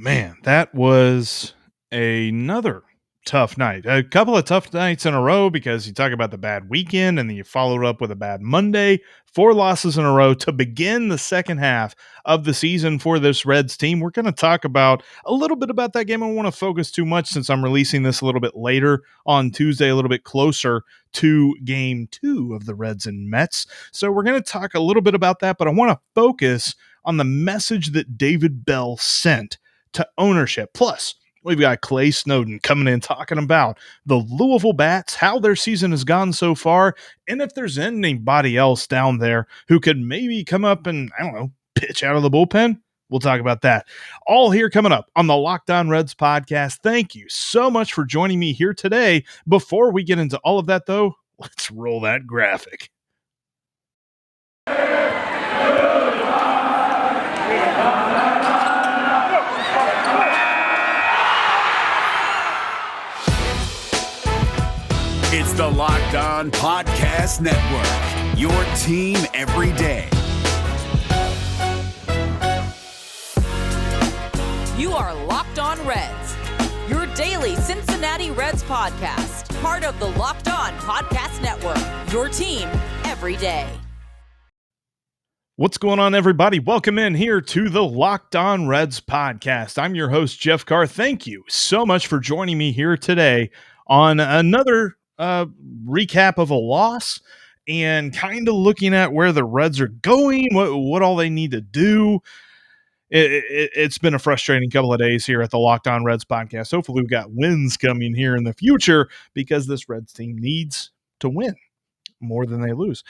Man, that was another tough night. A couple of tough nights in a row because you talk about the bad weekend and then you followed up with a bad Monday. Four losses in a row to begin the second half of the season for this Reds team. We're going to talk about a little bit about that game. I don't want to focus too much since I'm releasing this a little bit later on Tuesday, a little bit closer to game two of the Reds and Mets. So we're going to talk a little bit about that, but I want to focus on the message that David Bell sent to ownership. Plus, we've got Clay Snowden coming in talking about the Louisville Bats, how their season has gone so far, and if there's anybody else down there who could maybe come up and, I don't know, pitch out of the bullpen. We'll talk about that. All here coming up on the Locked On Reds podcast. Thank you so much for joining me here today. Before we get into all of that, though, let's roll that graphic. It's the Locked On Podcast Network, your team every day. You are Locked On Reds, your daily Cincinnati Reds podcast, part of the Locked On Podcast Network, your team every day. What's going on, everybody? Welcome in here to the Locked On Reds podcast. I'm your host, Jeff Carr. Thank you so much for joining me here today on another recap of a loss and kind of looking at where the Reds are going, what all they need to do. It's been a frustrating couple of days here at the Locked On Reds podcast. Hopefully we've got wins coming here in the future because this Reds team needs to win more than they lose.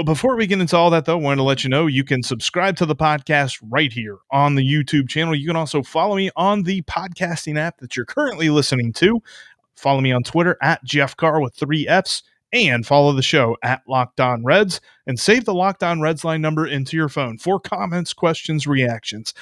Before we get into all that, though, I wanted to let you know you can subscribe to the podcast right here on the YouTube channel. You can also follow me on the podcasting app that you're currently listening to. Follow me on Twitter at Jeff Carr with 3 Fs, and follow the show at Locked On Reds, and save the Locked On Reds line number into your phone for comments, questions, reactions,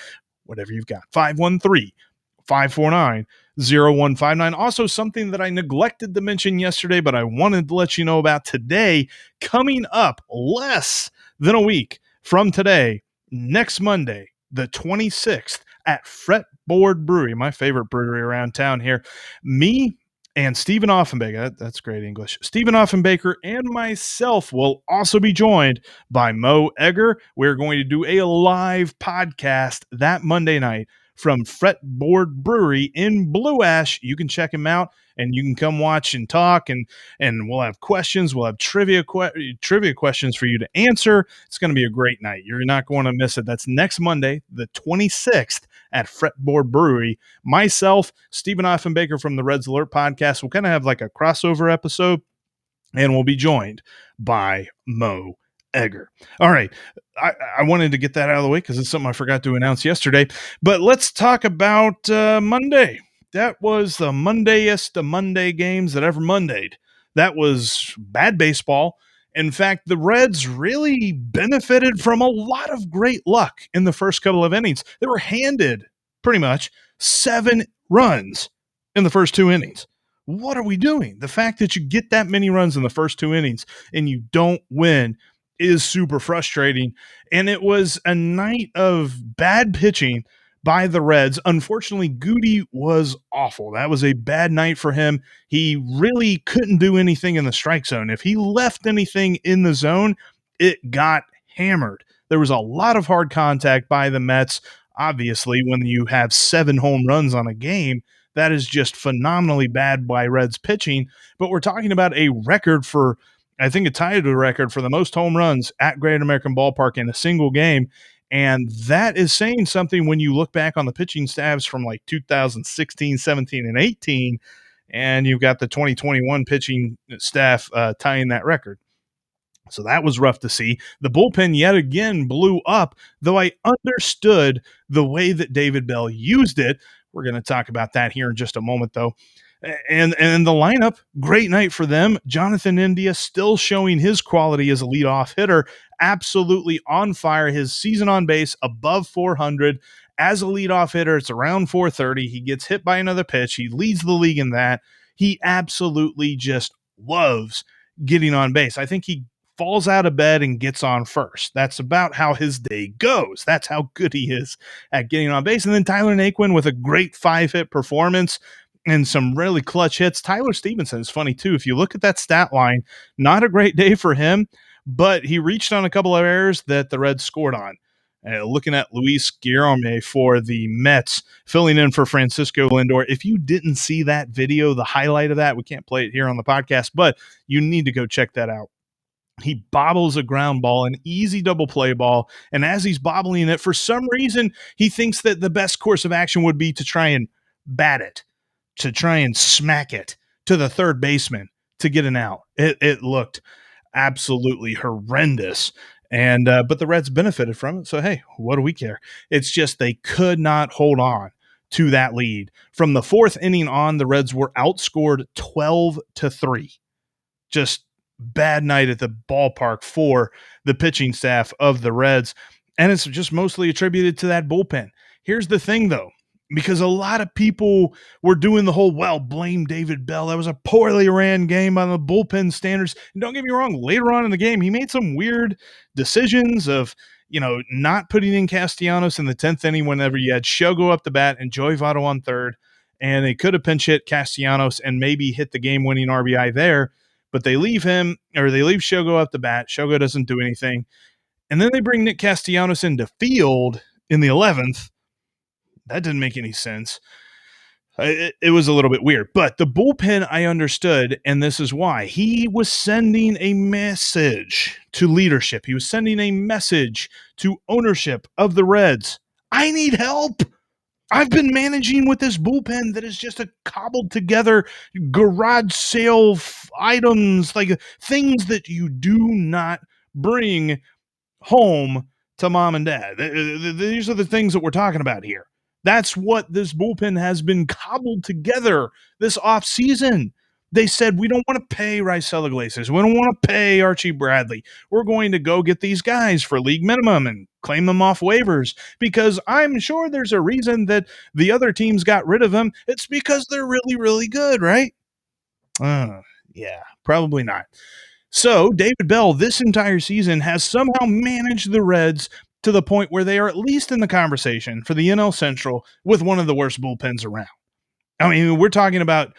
whatever you've got. 513-549-0159. Also, something that I neglected to mention yesterday, but I wanted to let you know about today, coming up less than a week from today, next Monday, the 26th, at Fretboard Brewery, my favorite brewery around town here. Me and Stephen Offenbaker, that's great English. Stephen Offenbaker and myself will also be joined by Mo Egger. We're going to do a live podcast that Monday night from Fretboard Brewery in Blue Ash. You can check him out, and you can come watch and talk, and we'll have questions. We'll have trivia questions for you to answer. It's going to be a great night. You're not going to miss it. That's next Monday, the 26th, at Fretboard Brewery. Myself, Stephen Offenbaker from the Reds Alert podcast, we'll kind of have like a crossover episode, and we'll be joined by Mo Egger. All right. I wanted to get that out of the way because it's something I forgot to announce yesterday. But let's talk about Monday. That was the Mondayest of Monday games that ever Mondayed. That was bad baseball. In fact, the Reds really benefited from a lot of great luck in the first couple of innings. They were handed pretty much 7 runs in the first 2 innings. What are we doing? The fact that you get that many runs in the first 2 innings and you don't win is super frustrating. And it was a night of bad pitching by the Reds. Unfortunately, Goody was awful. That was a bad night for him. He really couldn't do anything in the strike zone. If he left anything in the zone, it got hammered. There was a lot of hard contact by the Mets. Obviously, when you have 7 home runs on a game, that is just phenomenally bad by Reds pitching. But we're talking about a record for, I think it tied a record for the most home runs at Great American Ballpark in a single game. And that is saying something when you look back on the pitching staffs from like 2016, 17, and 18, and you've got the 2021 pitching staff tying that record. So that was rough to see. The bullpen yet again blew up, though I understood the way that David Bell used it. We're going to talk about that here in just a moment, though. And the lineup, great night for them. Jonathan India still showing his quality as a leadoff hitter, absolutely on fire. His season on base above 400. As a leadoff hitter, it's around 430. He gets hit by another pitch. He leads the league in that. He absolutely just loves getting on base. I think he falls out of bed and gets on first. That's about how his day goes. That's how good he is at getting on base. And then Tyler Naquin with a great 5-hit performance and some really clutch hits. Tyler Stevenson is funny too. If you look at that stat line, not a great day for him, but he reached on a couple of errors that the Reds scored on. Looking at Luis Guillorme for the Mets, filling in for Francisco Lindor. If you didn't see that video, the highlight of that, we can't play it here on the podcast, but you need to go check that out. He bobbles a ground ball, an easy double play ball, and as he's bobbling it, for some reason, he thinks that the best course of action would be to try and bat it, to try and smack it to the third baseman to get an out. It looked absolutely horrendous. And but the Reds benefited from it. So, hey, what do we care? It's just they could not hold on to that lead. From the fourth inning on, the Reds were outscored 12-3. Just bad night at the ballpark for the pitching staff of the Reds. And it's just mostly attributed to that bullpen. Here's the thing, though, because a lot of people were doing the whole, well, blame David Bell. That was a poorly ran game by the bullpen standards. And don't get me wrong, later on in the game, he made some weird decisions of, not putting in Castellanos in the 10th inning whenever you had Shogo up the bat and Joey Votto on third. And they could have pinch hit Castellanos and maybe hit the game-winning RBI there. But they leave Shogo up the bat. Shogo doesn't do anything. And then they bring Nick Castellanos into field in the 11th. That didn't make any sense. It was a little bit weird. But the bullpen, I understood, and this is why. He was sending a message to leadership. He was sending a message to ownership of the Reds. I need help. I've been managing with this bullpen that is just a cobbled together garage sale items, like things that you do not bring home to mom and dad. These are the things that we're talking about here. That's what this bullpen has been cobbled together this offseason. They said, we don't want to pay Raisel Iglesias. We don't want to pay Archie Bradley. We're going to go get these guys for league minimum and claim them off waivers because I'm sure there's a reason that the other teams got rid of them. It's because they're really, really good, right? Yeah, probably not. So David Bell this entire season has somehow managed the Reds to the point where they are at least in the conversation for the NL Central with one of the worst bullpens around. I mean, we're talking about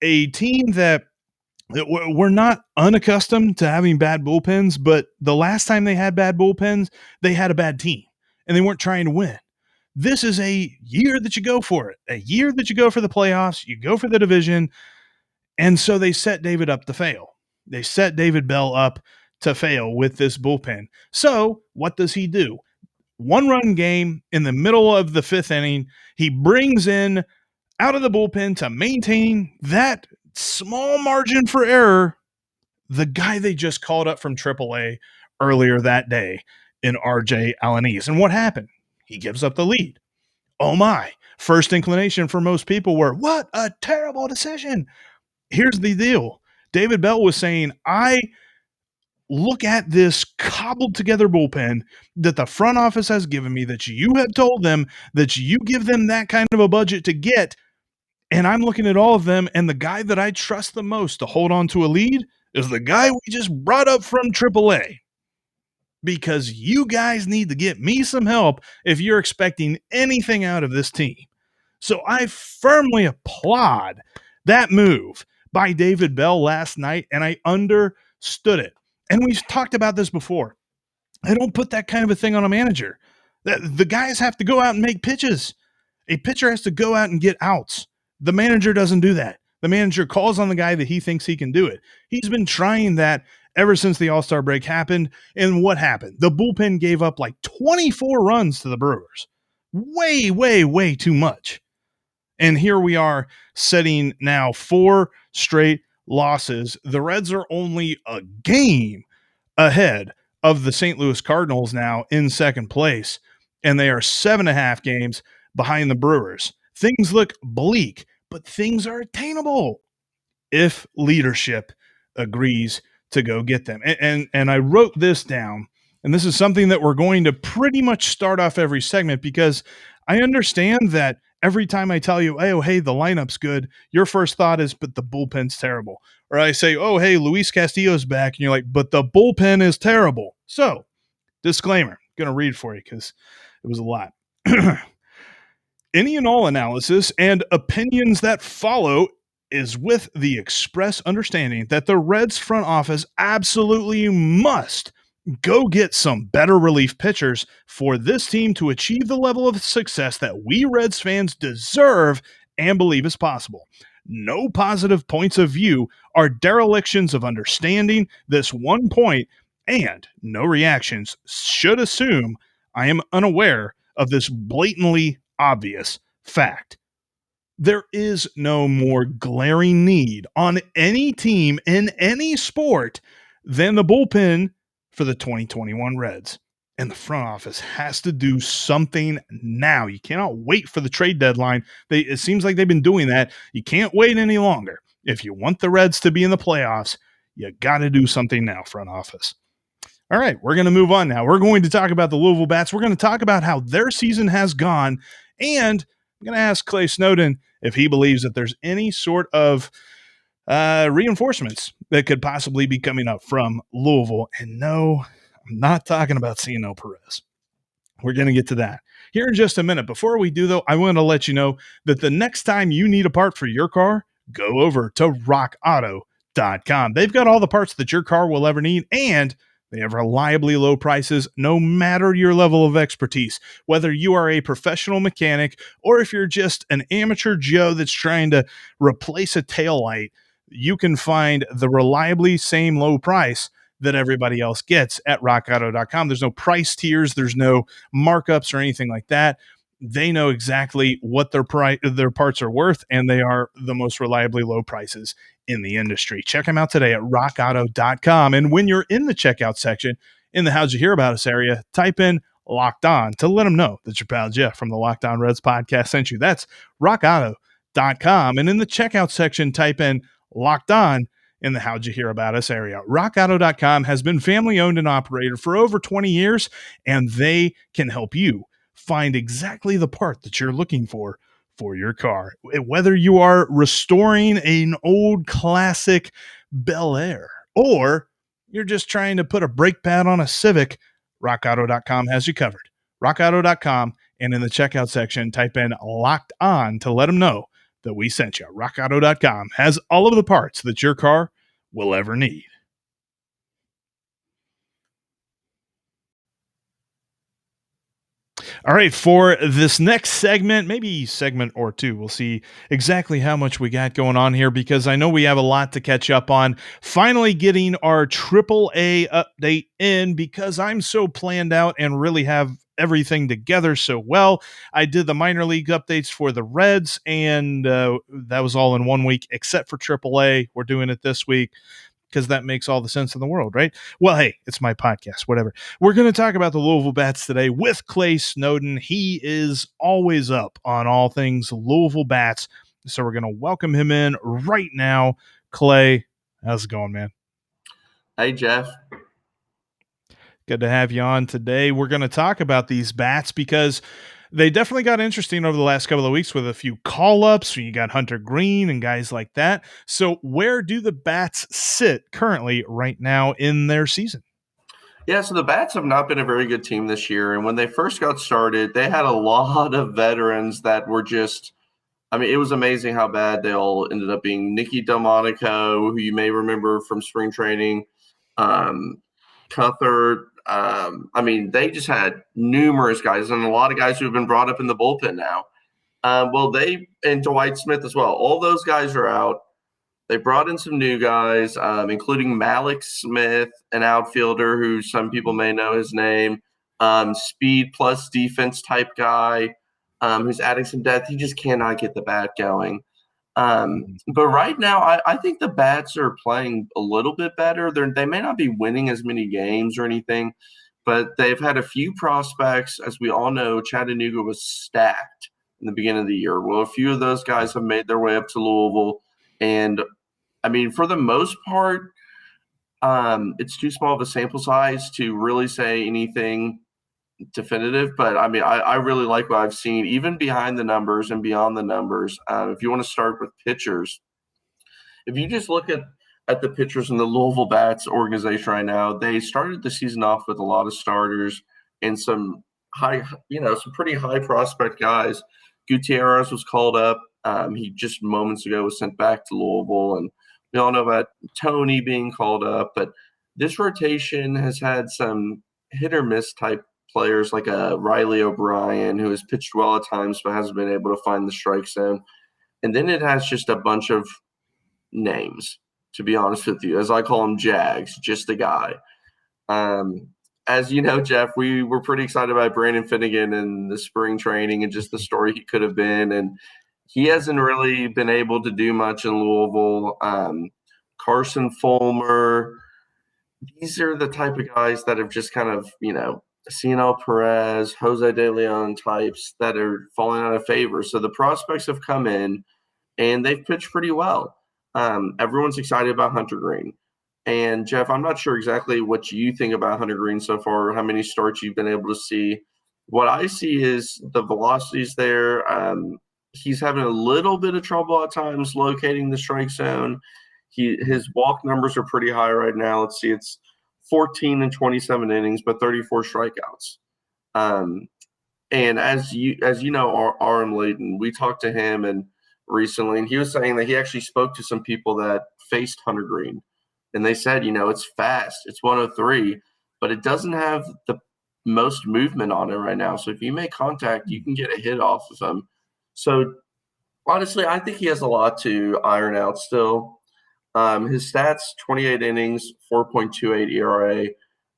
a team that we're not unaccustomed to having bad bullpens, but the last time they had bad bullpens, they had a bad team and they weren't trying to win. This is a year that you go for it, a year that you go for the playoffs, you go for the division. And so they set David up to fail. They set David Bell up to fail with this bullpen. So what does he do? 1-run game in the middle of the 5th inning. He brings in out of the bullpen to maintain that small margin for error, the guy they just called up from AAA earlier that day in RJ Alanis. And what happened? He gives up the lead. Oh my. First inclination for most people were, what a terrible decision. Here's the deal. David Bell was saying, I look at this cobbled together bullpen that the front office has given me, that you have told them that you give them that kind of a budget to get. And I'm looking at all of them, and the guy that I trust the most to hold on to a lead is the guy we just brought up from AAA. Because you guys need to get me some help if you're expecting anything out of this team. So I firmly applaud that move by David Bell last night, and I understood it. And we've talked about this before. I don't put that kind of a thing on a manager. The guys have to go out and make pitches. A pitcher has to go out and get outs. The manager doesn't do that. The manager calls on the guy that he thinks he can do it. He's been trying that ever since the All-Star break happened. And what happened? The bullpen gave up like 24 runs to the Brewers. Way, way, way too much. And here we are setting now 4 straight losses. The Reds are only a game ahead of the St. Louis Cardinals now in second place. And they are 7.5 games behind the Brewers. Things look bleak, but things are attainable if leadership agrees to go get them. And I wrote this down, and this is something that we're going to pretty much start off every segment because I understand that every time I tell you, hey, the lineup's good, your first thought is, but the bullpen's terrible. or I say, oh, hey, Luis Castillo's back, and you're like, but the bullpen is terrible. So, disclaimer, I'm going to read for you because it was a lot. Any and all analysis and opinions that follow is with the express understanding that the Reds front office absolutely must go get some better relief pitchers for this team to achieve the level of success that we Reds fans deserve and believe is possible. No positive points of view are derelictions of understanding this one point, and no reactions should assume I am unaware of this blatantly obvious fact. There is no more glaring need on any team in any sport than the bullpen for the 2021 Reds. And the front office has to do something now. You cannot wait for the trade deadline. It seems like they've been doing that. You can't wait any longer. If you want the Reds to be in the playoffs, you got to do something now, front office. All right, we're going to move on now. We're going to talk about the Louisville Bats. We're going to talk about how their season has gone, and I'm going to ask Clay Snowden if he believes that there's any sort of reinforcements that could possibly be coming up from Louisville. And no, I'm not talking about Ciano Perez. We're going to get to that here in just a minute. Before we do, though, I want to let you know that the next time you need a part for your car, go over to rockauto.com. They've got all the parts that your car will ever need, and they have reliably low prices no matter your level of expertise. Whether you are a professional mechanic or if you're just an amateur Joe that's trying to replace a taillight, you can find the reliably same low price that everybody else gets at rockauto.com. There's no price tiers, there's no markups or anything like that. They know exactly what their parts are worth, and they are the most reliably low prices in the industry. Check them out today at rockauto.com. And when you're in the checkout section in the How'd You Hear About Us area, type in Locked On to let them know that your pal Jeff from the Locked On Reds podcast sent you. That's rockauto.com. And in the checkout section, type in Locked On in the How'd You Hear About Us area. rockauto.com has been family owned and operated for over 20 years, and they can help you find exactly the part that you're looking for your car. Whether you are restoring an old classic Bel Air or you're just trying to put a brake pad on a Civic, rockauto.com has you covered. rockauto.com, and in the checkout section, type in Locked On to let them know that we sent you. rockauto.com has all of the parts that your car will ever need. All right, for this next segment, maybe segment or two, we'll see exactly how much we got going on here because I know we have a lot to catch up on. Finally getting our AAA update in because I'm so planned out and really have everything together so well. I did the minor league updates for the Reds, and that was all in 1 week except for AAA. We're doing it this week because that makes all the sense in the world, right? Well, hey, it's my podcast, whatever. We're going to talk about the Louisville Bats today with Clay Snowden. He is always up on all things Louisville Bats, so we're going to welcome him in right now. Clay, how's it going, man? Hey, Jeff. Good to have you on today. We're going to talk about these Bats because they definitely got interesting over the last couple of weeks with a few call-ups. You got Hunter Green and guys like that. So where do the Bats sit currently right now in their season? Yeah, so the Bats have not been a very good team this year. And when they first got started, they had a lot of veterans that were just – I mean, it was amazing how bad they all ended up being. Nicky Delmonico, who you may remember from spring training, Cuthbert. I mean, they just had numerous guys and a lot of guys who have been brought up in the bullpen now. And Dwight Smith as well. All those guys are out. They brought in some new guys, including Malik Smith, an outfielder who some people may know his name, speed plus defense type guy who's adding some depth. He just cannot get the bat going. But right now, I think the Bats are playing a little bit better. They may not be winning as many games or anything, but they've had a few prospects. As we all know, Chattanooga was stacked in the beginning of the year. Well, a few of those guys have made their way up to Louisville. And, I mean, for the most part, it's too small of a sample size to really say anything definitive, but I mean, I really like what I've seen, even behind the numbers and beyond the numbers. If you want to start with pitchers, if you just look at at the pitchers in the Louisville Bats organization right now. They started the season off with a lot of starters and some some pretty high prospect guys. Gutierrez was called up. He just moments ago was sent back to Louisville, and we all know about Tony being called up. But this rotation has had some hit or miss type players like a Riley O'Brien, who has pitched well at times but hasn't been able to find the strike zone. And then it has just a bunch of names, to be honest with you, as I call them, Jags, just a guy. As you know, Jeff, we were pretty excited about Brandon Finnegan and the spring training and just the story he could have been. And he hasn't really been able to do much in Louisville. Carson Fulmer, these are the type of guys that have just kind of, Cianel Perez, Jose De Leon types that are falling out of favor. So the prospects have come in and they've pitched pretty well. Everyone's excited about Hunter Green. And Jeff, I'm not sure exactly what you think about Hunter Green so far, or how many starts you've been able to see. What I see is the velocity's there. He's having a little bit of trouble at times locating the strike zone. His walk numbers are pretty high right now. Let's see, it's 14 and 27 innings, but 34 strikeouts. And as you know, Aram Layton, we talked to him and recently, and he was saying that he actually spoke to some people that faced Hunter Green, and they said, it's fast, it's 103, but it doesn't have the most movement on it right now. So if you make contact, you can get a hit off of him. So honestly, I think he has a lot to iron out still. His stats, 28 innings, 4.28 ERA.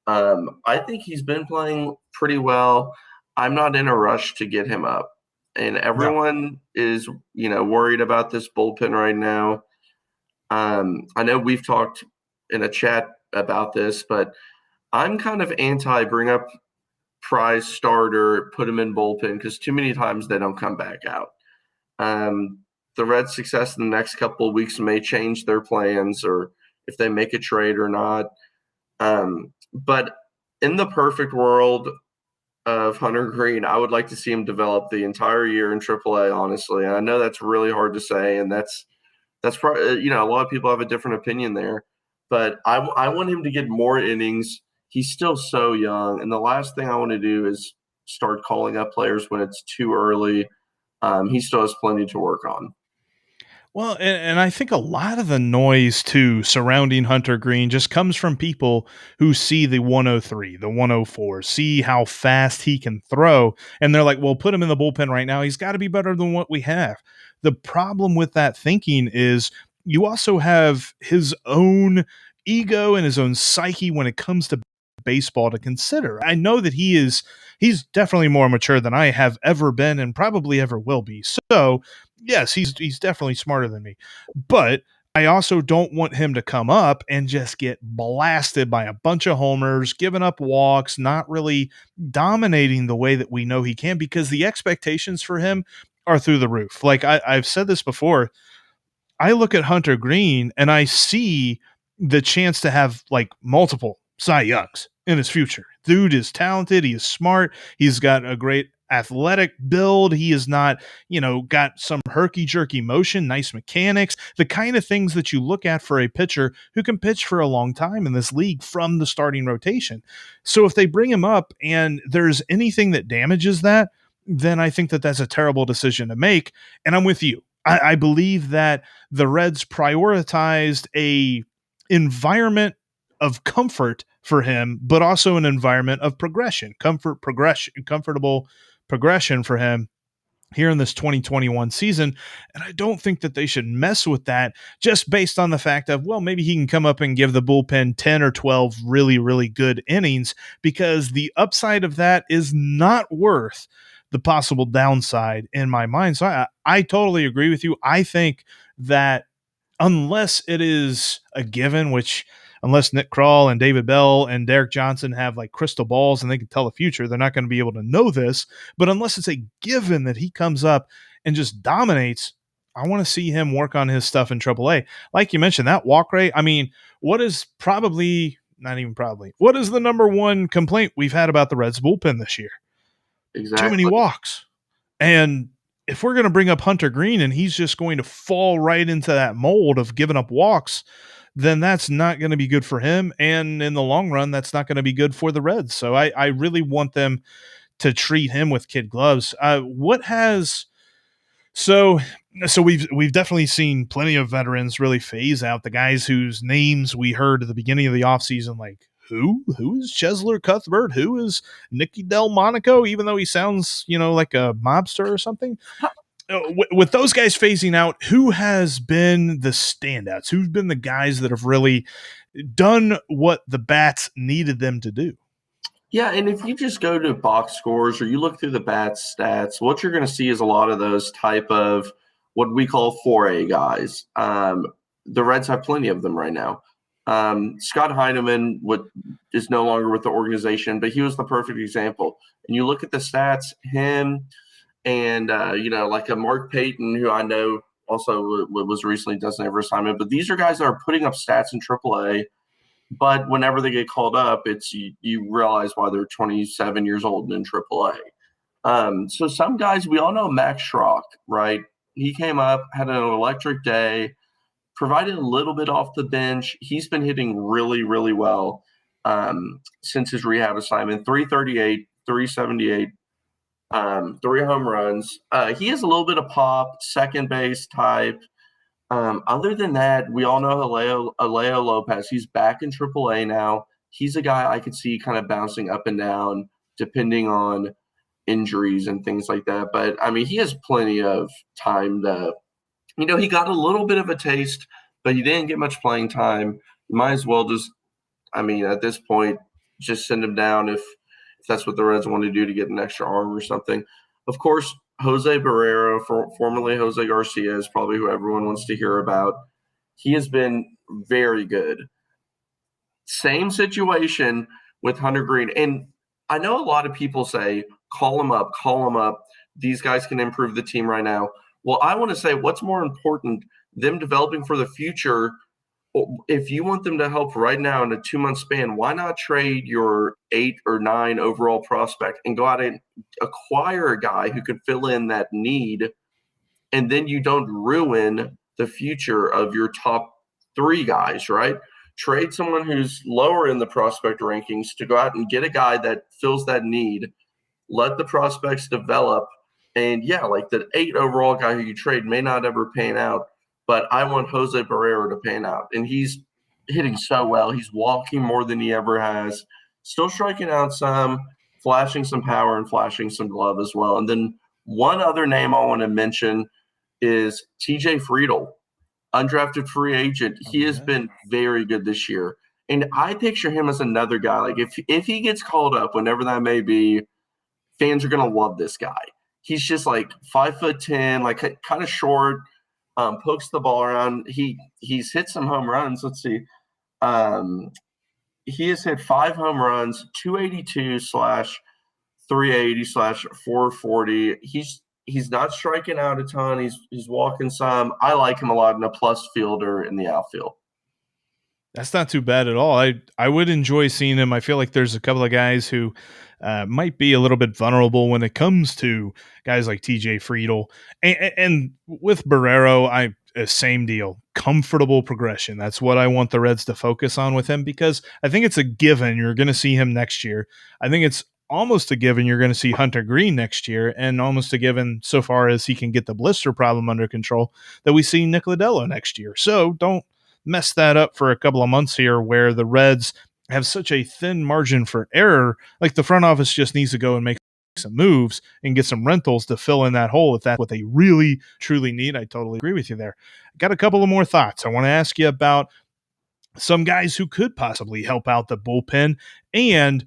I think he's been playing pretty well. I'm not in a rush to get him up. And everyone is, worried about this bullpen right now. I know we've talked in a chat about this, but I'm kind of anti bring up prize starter, put him in bullpen, because too many times they don't come back out. The Reds' success in the next couple of weeks may change their plans, or if they make a trade or not. But in the perfect world of Hunter Green, I would like to see him develop the entire year in AAA, honestly. And I know that's really hard to say, and that's probably, a lot of people have a different opinion there. But I want him to get more innings. He's still so young, and the last thing I want to do is start calling up players when it's too early. He still has plenty to work on. Well, and I think a lot of the noise too surrounding Hunter Green just comes from people who see the 103, the 104, see how fast he can throw, and they're like, well, put him in the bullpen right now. He's got to be better than what we have. The problem with that thinking is you also have his own ego and his own psyche when it comes to baseball to consider. I know that he's definitely more mature than I have ever been and probably ever will be. So yes, he's definitely smarter than me, but I also don't want him to come up and just get blasted by a bunch of homers, giving up walks, not really dominating the way that we know he can, because the expectations for him are through the roof. Like I've said this before, I look at Hunter Green and I see the chance to have like multiple Cy Youngs in his future. Dude is talented. He is smart. He's got a great athletic build. He is not, got some herky jerky motion, nice mechanics, the kind of things that you look at for a pitcher who can pitch for a long time in this league from the starting rotation. So if they bring him up and there's anything that damages that, then I think that that's a terrible decision to make. And I'm with you. I believe that the Reds prioritized a environment of comfort for him, but also an environment of comfortable progression for him here in this 2021 season. And I don't think that they should mess with that just based on the fact of, well, maybe he can come up and give the bullpen 10 or 12 really, really good innings, because the upside of that is not worth the possible downside in my mind. So I totally agree with you. I think that unless it is a given, which unless Nick Kroll and David Bell and Derek Johnson have like crystal balls and they can tell the future, they're not going to be able to know this. But unless it's a given that he comes up and just dominates, I want to see him work on his stuff in AAA. Like you mentioned, that walk rate, I mean, what is the number one complaint we've had about the Reds bullpen this year? Exactly. Too many walks. And if we're going to bring up Hunter Green and he's just going to fall right into that mold of giving up walks, then that's not going to be good for him. And in the long run, that's not going to be good for the Reds. So I really want them to treat him with kid gloves. What has so we've definitely seen plenty of veterans really phase out. The guys whose names we heard at the beginning of the offseason, like who is Chesler Cuthbert? Who is Nicky Delmonico? Even though he sounds, like a mobster or something. With those guys phasing out, who has been the standouts? Who's been the guys that have really done what the Bats needed them to do? Yeah, and if you just go to box scores or you look through the Bats stats, what you're going to see is a lot of those type of what we call 4A guys. The Reds have plenty of them right now. Scott Heineman is no longer with the organization, but he was the perfect example. And you look at the stats, him and, like a Mark Payton, who I know also was recently doesn't have assignment, but these are guys that are putting up stats in AAA. But whenever they get called up, you realize why they're 27 years old and in AAA. So some guys, we all know Max Schrock, right? He came up, had an electric day, provided a little bit off the bench. He's been hitting really, really well since his rehab assignment. 338, 378, 3 home runs. He has a little bit of pop, second base type. Other than that, we all know Alejo Lopez. He's back in AAA now. He's a guy I could see kind of bouncing up and down depending on injuries and things like that. But, I mean, he has plenty of time to – he got a little bit of a taste, but he didn't get much playing time. You might as well just – at this point, just send him down if that's what the Reds want to do to get an extra arm or something. Of course, Jose Barrero, formerly Jose Garcia, is probably who everyone wants to hear about. He has been very good. Same situation with Hunter Green. And I know a lot of people say, call him up. These guys can improve the team right now. Well, I want to say what's more important, them developing for the future. If you want them to help right now in a 2-month span, why not trade your 8 or 9 overall prospect and go out and acquire a guy who could fill in that need, and then you don't ruin the future of your top 3 guys, right? Trade someone who's lower in the prospect rankings to go out and get a guy that fills that need, let the prospects develop, and like the 8 overall guy who you trade may not ever pan out, but I want Jose Barrero to pan out. And he's hitting so well. He's walking more than he ever has. Still striking out some, flashing some power and flashing some glove as well. And then one other name I want to mention is TJ Friedel, undrafted free agent. He has been very good this year. And I picture him as another guy. Like if he gets called up, whenever that may be, fans are going to love this guy. He's just like 5'10", like kind of short, pokes the ball around. He's hit some home runs. Let's see. He has hit 5 home runs, 282/380/440. He's not striking out a ton. He's walking some. I like him a lot in a plus fielder in the outfield. That's not too bad at all. I would enjoy seeing him. I feel like there's a couple of guys who might be a little bit vulnerable when it comes to guys like TJ Friedel. And with Barrero, same deal. Comfortable progression. That's what I want the Reds to focus on with him, because I think it's a given you're going to see him next year. I think it's almost a given you're going to see Hunter Green next year, and almost a given so far as he can get the blister problem under control that we see Nick Lodolo next year. So don't mess that up for a couple of months here where the Reds have such a thin margin for error. Like the front office just needs to go and make some moves and get some rentals to fill in that hole if that's what they really truly need. I totally agree with you there. Got a couple of more thoughts. I want to ask you about some guys who could possibly help out the bullpen, and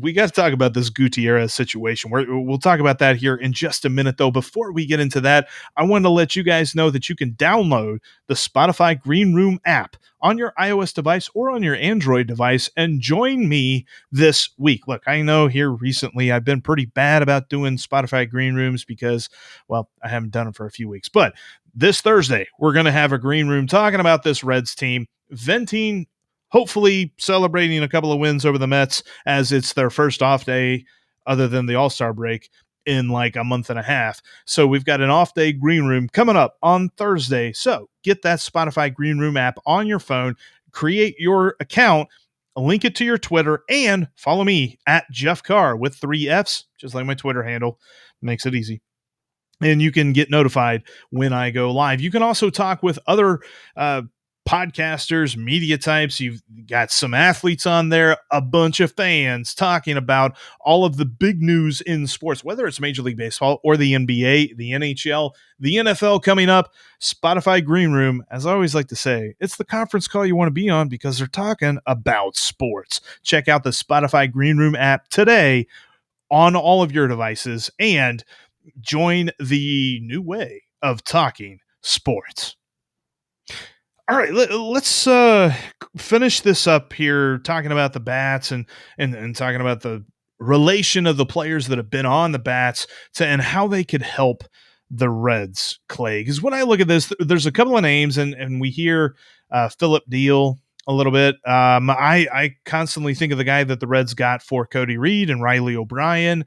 we got to talk about this Gutierrez situation. We'll talk about that here in just a minute, though. Before we get into that, I wanted to let you guys know that you can download the Spotify Green Room app on your iOS device or on your Android device and join me this week. Look, I know here recently I've been pretty bad about doing Spotify Green Rooms because, well, I haven't done it for a few weeks. But this Thursday, we're going to have a Green Room talking about this Reds team, venting, hopefully celebrating a couple of wins over the Mets as it's their first off day other than the All-Star break. in like a month and a half. So we've got an off day green room coming up on Thursday. So get that Spotify green room app on your phone, create your account, link it to your Twitter, and follow me at Jeff Carr with 3 F's, just like my Twitter handle. Makes it easy. And you can get notified when I go live. You can also talk with other podcasters, media types. You've got some athletes on there, a bunch of fans talking about all of the big news in sports, whether it's Major League Baseball or the NBA, the NHL, the NFL coming up. Spotify Green Room, as I always like to say, it's the conference call you want to be on because they're talking about sports. Check out the Spotify Green Room app today on all of your devices and join the new way of talking sports. All right, let's finish this up here, talking about the Bats and talking about the relation of the players that have been on the Bats and how they could help the Reds, Clay. Because when I look at this, there's a couple of names, and we hear Philip Deal a little bit. I constantly think of the guy that the Reds got for Cody Reed and Riley O'Brien.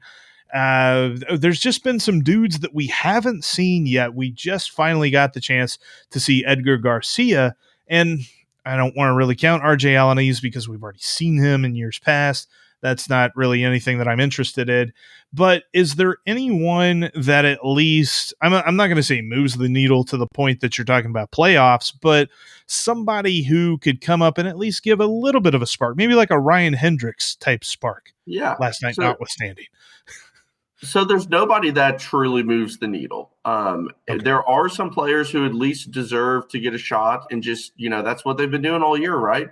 There's just been some dudes that we haven't seen yet. We just finally got the chance to see Edgar Garcia, and I don't want to really count RJ Alanis because we've already seen him in years past. That's not really anything that I'm interested in. But is there anyone that at least, I'm not going to say moves the needle to the point that you're talking about playoffs, but somebody who could come up and at least give a little bit of a spark, maybe like a Ryan Hendricks type spark? Yeah. Last night notwithstanding. So there's nobody that truly moves the needle. Okay. There are some players who at least deserve to get a shot, and just, that's what they've been doing all year, right?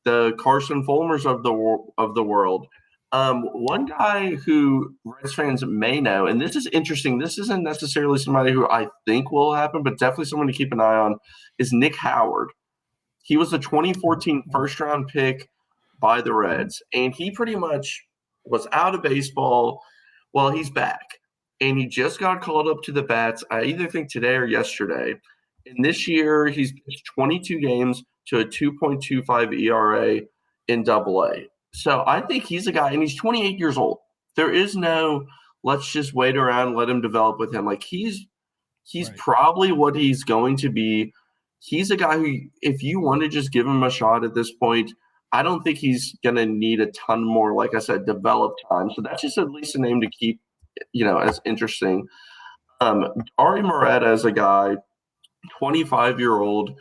The Carson Fulmers of the world. One guy who Reds fans may know, and this is interesting, this isn't necessarily somebody who I think will happen, but definitely someone to keep an eye on, is Nick Howard. He was a 2014 first-round pick by the Reds, and he pretty much was out of baseball. Well, he's back, and he just got called up to the Bats, I either think today or yesterday. And this year, he's pitched 22 games to a 2.25 ERA in Double-A. So I think he's a guy, and he's 28 years old. There is no, let's just wait around and let him develop with him. Like, he's right. Probably what he's going to be. He's a guy who, if you want to just give him a shot at this point, I don't think he's going to need a ton more, like I said, developed time. So that's just at least a name to keep, as interesting. Ari Moreta is a guy, 25-year-old,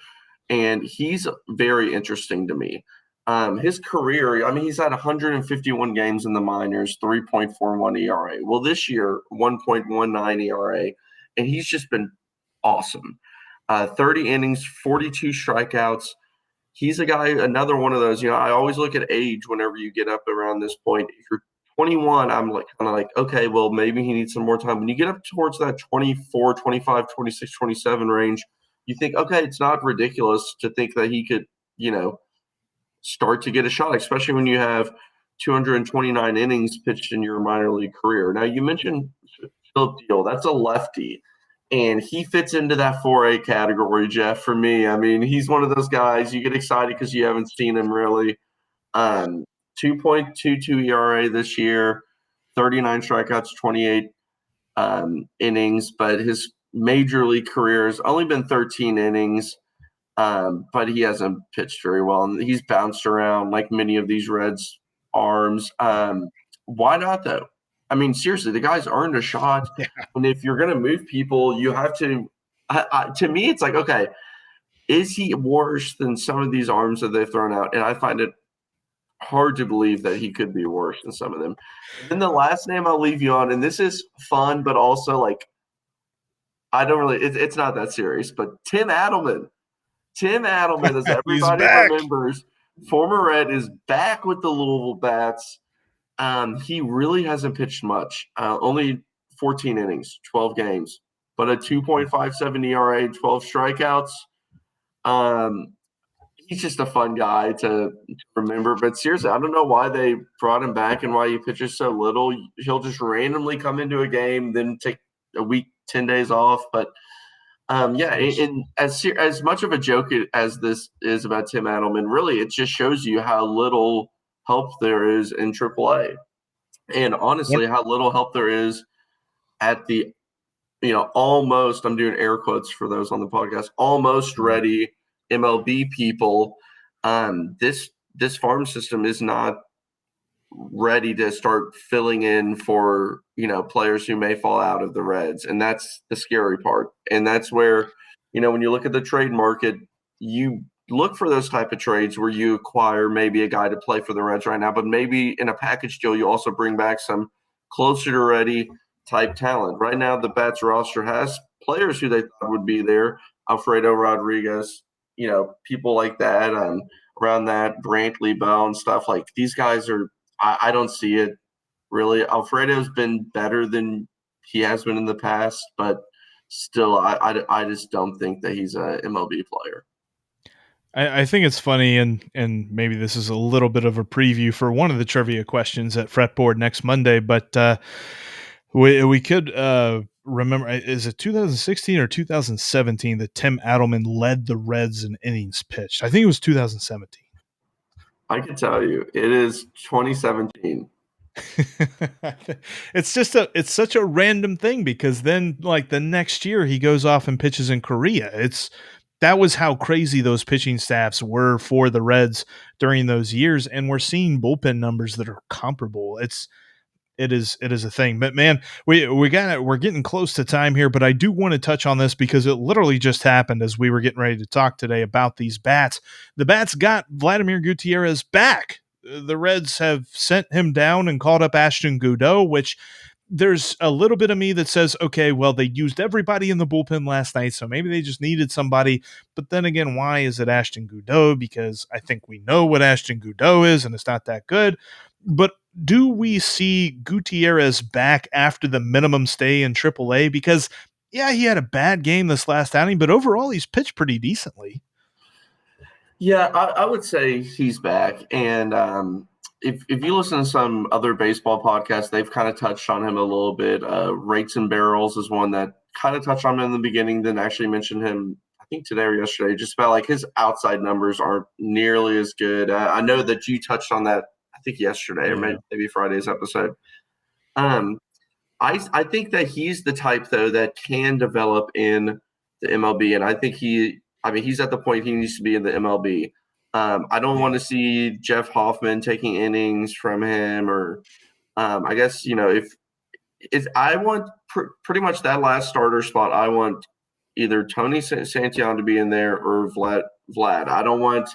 and he's very interesting to me. His career, he's had 151 games in the minors, 3.41 ERA. Well, this year, 1.19 ERA, and he's just been awesome. 30 innings, 42 strikeouts. He's a guy, another one of those, I always look at age whenever you get up around this point. If you're 21, I'm okay, well, maybe he needs some more time. When you get up towards that 24, 25, 26, 27 range, you think, okay, it's not ridiculous to think that he could, start to get a shot, especially when you have 229 innings pitched in your minor league career. Now, you mentioned Philip Deal. That's a lefty. And he fits into that 4A category, Jeff, for me. He's one of those guys you get excited because you haven't seen him really. 2.22 ERA this year, 39 strikeouts, 28 innings. But his major league career has only been 13 innings, but he hasn't pitched very well. And he's bounced around like many of these Reds arms. Why not, though? Seriously, the guy's earned a shot. Yeah. And if you're going to move people, you have to to me, it's like, okay, is he worse than some of these arms that they've thrown out? And I find it hard to believe that he could be worse than some of them. And then the last name I'll leave you on, and this is fun, but also like, I don't really, it's not that serious, but Tim Adelman. Tim Adelman, as everybody remembers, former Red, is back with the Louisville Bats. He really hasn't pitched much. Only 14 innings, 12 games, but a 2.57 ERA, 12 strikeouts. He's just a fun guy to remember. But seriously, I don't know why they brought him back and why he pitches so little. He'll just randomly come into a game, then take a week, 10 days off. But and as much of a joke as this is about Tim Adelman, really, it just shows you how little help there is in AAA. And honestly, how little help there is at the, almost, I'm doing air quotes for those on the podcast, almost ready MLB people. This farm system is not ready to start filling in for, players who may fall out of the Reds. And that's the scary part. And that's where, when you look at the trade market, you look for those type of trades where you acquire maybe a guy to play for the Reds right now, but maybe in a package deal, you also bring back some closer to ready type talent. Right now, the Bats roster has players who they thought would be there. Alfredo Rodriguez, people like that, around that, Brantley, Bell, and stuff. Like, these guys are, I don't see it really. Alfredo's been better than he has been in the past, but still, I just don't think that he's a MLB player. I think it's funny, and maybe this is a little bit of a preview for one of the trivia questions at Fretboard next Monday, but we could remember, is it 2016 or 2017 that Tim Adelman led the Reds in innings pitched? I think it was 2017. I can tell you, it is 2017. It's such a random thing, because then, like, the next year he goes off and pitches in Korea. That was how crazy those pitching staffs were for the Reds during those years, and we're seeing bullpen numbers that are comparable. It is a thing. But man, we're getting close to time here, but I do want to touch on this because it literally just happened as we were getting ready to talk today about these Bats. The Bats got Vladimir Gutierrez back. The Reds have sent him down and called up Ashton Goudeau, which there's a little bit of me that says, okay, well, they used everybody in the bullpen last night, so maybe they just needed somebody. But then again, why is it Ashton Goudeau? Because I think we know what Ashton Goudeau is, and it's not that good. But do we see Gutierrez back after the minimum stay in AAA? Because, yeah, he had a bad game this last outing, but overall he's pitched pretty decently. Yeah, I would say he's back. And if you listen to some other baseball podcasts, they've kind of touched on him a little bit. Rates and Barrels is one that kind of touched on him in the beginning, then actually mentioned him, I think today or yesterday, just about like his outside numbers aren't nearly as good. I know that you touched on that, I think yesterday or maybe Friday's episode. I think that he's the type, though, that can develop in the MLB, and I think he's at the point he needs to be in the MLB. I don't want to see Jeff Hoffman taking innings from him, or I guess, if I want pretty much that last starter spot, I want either Tony Santillan to be in there or Vlad. I don't want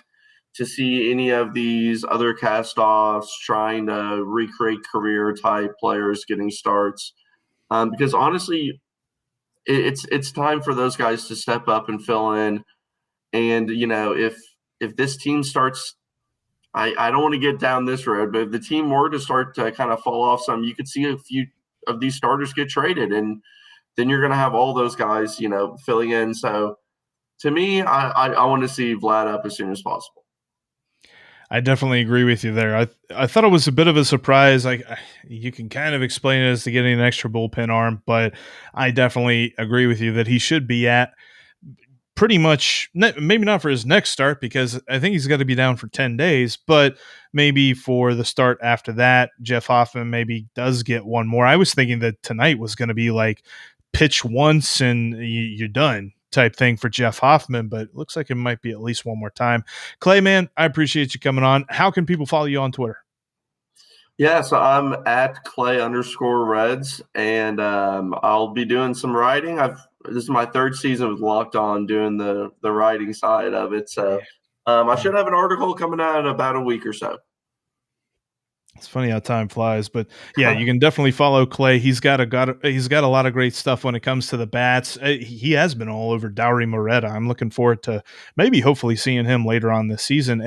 to see any of these other cast-offs trying to recreate career-type players getting starts, because honestly, it's time for those guys to step up and fill in. And if this team starts, I don't want to get down this road, but if the team were to start to kind of fall off some, you could see a few of these starters get traded, and then you're going to have all those guys, filling in. So to me, I want to see Vlad up as soon as possible. I definitely agree with you there. I thought it was a bit of a surprise. You can kind of explain it as to getting an extra bullpen arm, but I definitely agree with you that he should be at pretty much, maybe not for his next start, because I think he's got to be down for 10 days, but maybe for the start after that. Jeff Hoffman maybe does get one more. I was thinking that tonight was going to be like pitch once and you're done type thing for Jeff Hoffman, but it looks like it might be at least one more time. Clay, man, I appreciate you coming on. How can people follow you on Twitter? Yeah, so I'm at Clay_Reds, and I'll be doing some writing. This is my third season with Locked On doing the writing side of it. So I should have an article coming out in about a week or so. It's funny how time flies, but yeah, you can definitely follow Clay. He's got a lot of great stuff when it comes to the Bats. He has been all over Dowry Moretta. I'm looking forward to hopefully seeing him later on this season.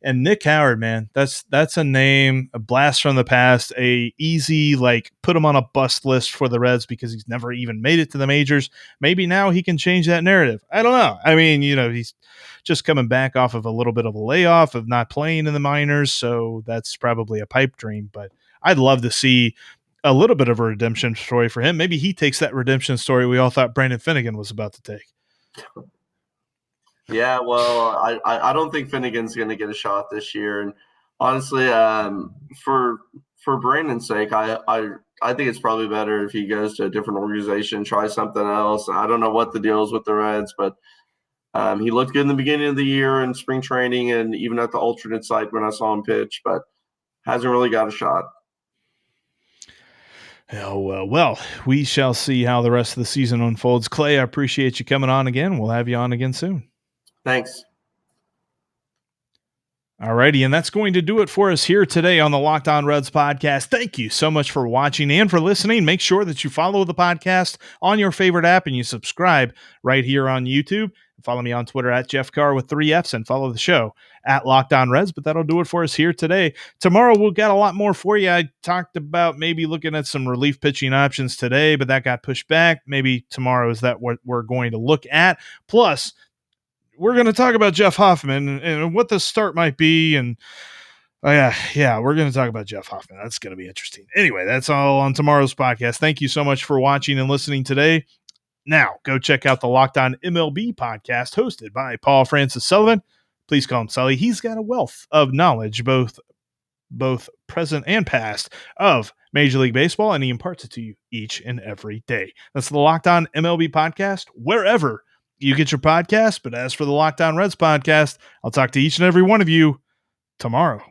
And Nick Howard, man, that's a name, a blast from the past, a easy, like, put him on a bust list for the Reds because he's never even made it to the majors. Maybe now he can change that narrative. I don't know. I mean, he's just coming back off of a little bit of a layoff of not playing in the minors, so that's probably a pipe dream. But I'd love to see a little bit of a redemption story for him. Maybe he takes that redemption story we all thought Brandon Finnegan was about to take. Yeah, well, I don't think Finnegan's going to get a shot this year, and honestly, for Brandon's sake, I I think it's probably better if he goes to a different organization, try something else. I don't know what the deal is with the Reds, but he looked good in the beginning of the year in spring training and even at the alternate site when I saw him pitch, but hasn't really got a shot. Oh, well, we shall see how the rest of the season unfolds. Clay, I appreciate you coming on again. We'll have you on again soon. Thanks. All righty, and that's going to do it for us here today on the Locked On Reds podcast. Thank you so much for watching and for listening. Make sure that you follow the podcast on your favorite app and you subscribe right here on YouTube. Follow me on Twitter at Jeff Carr with 3 Fs and follow the show at Locked On Reds. But that'll do it for us here today. Tomorrow, we'll got a lot more for you. I talked about maybe looking at some relief pitching options today, but that got pushed back. Maybe tomorrow is that what we're going to look at. Plus, we're going to talk about Jeff Hoffman and what the start might be. And we're going to talk about Jeff Hoffman. That's going to be interesting. Anyway, that's all on tomorrow's podcast. Thank you so much for watching and listening today. Now, go check out the Locked On MLB podcast hosted by Paul Francis Sullivan. Please call him Sully. He's got a wealth of knowledge, both present and past, of Major League Baseball, and he imparts it to you each and every day. That's the Locked On MLB podcast, wherever you get your podcast. But as for the Locked On Reds podcast, I'll talk to each and every one of you tomorrow.